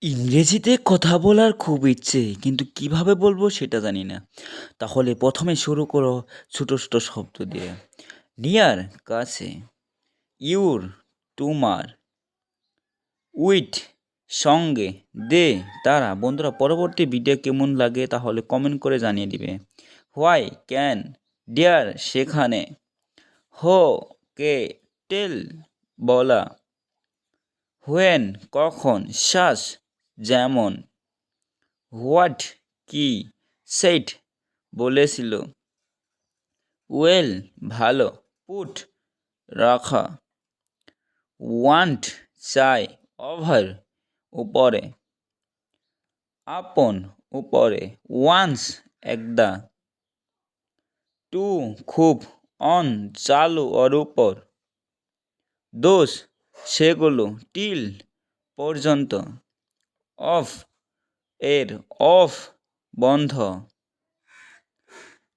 ইংরেজিতে কথা বলার খুব ইচ্ছে, কিন্তু কিভাবে বলবো সেটা জানি না। তাহলে প্রথমে শুরু করো ছোট ছোট শব্দ দিয়ে। নিয়ার কাছে, ইউর তোমার, উইথ সঙ্গে, দে তারা। বন্ধুরা, পরবর্তী ভিডিও কেমন লাগে তাহলে কমেন্ট করে জানিয়ে দিবে। হোয়াই ক্যান, ডিয়ার সেখানে, হো কে টেল বলা, হোয়েন কখন, শ্বাস যেমন, হোয়াট কি, সেট বলেছিল, ওয়েল ভালো, পুট রাখা, ওয়ান্ট চাই, ওভার উপরে, আপন উপরে, ওয়ান্স একদা, টু খুব, অন চালু ওর উপর, দোষ সেগুলো, টিল পর্যন্ত, অফ এর, অফ বন্ধ,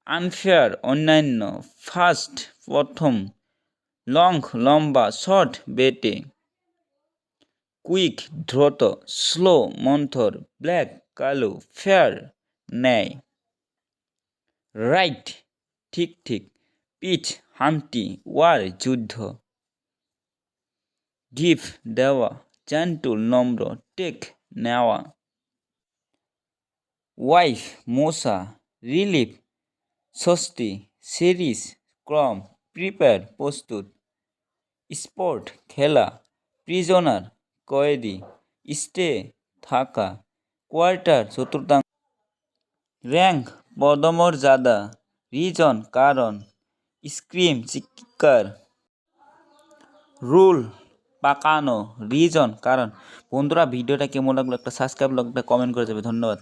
আনফেয়ার অন্যান্য, ফার্স্ট প্রথম, লং লম্বা, শর্ট বেটে, কুইক দ্রুত, স্লো মন্থর, ব্ল্যাক কালো, ফেয়ার ন্যায়, রাইট ঠিক ঠিক, পিচ হামটি, ওয়ার যুদ্ধ, গিভ দেওয়া, জেন্টল নম্র, টেক নেওয়া, ওয়াইফ মশা, রিলিফ স্বস্তি, সিরিজ ক্রম, প্রিপেয়ার প্রস্তুত, স্পোর্ট খেলা, প্রিজনার কয়েদি, স্টে থাকা, কোয়ার্টার চতুর্থাংশ, র্যাঙ্ক পদমর্যাদা, রিজন কারণ, স্ক্রিম চিৎকার, রুল পাকানো, রিজন কারণ। বন্ধুরা, ভিডিওটা কেমন লাগলো একটা সাবস্ক্রাইব, একটা কমেন্ট করে যাবে। ধন্যবাদ।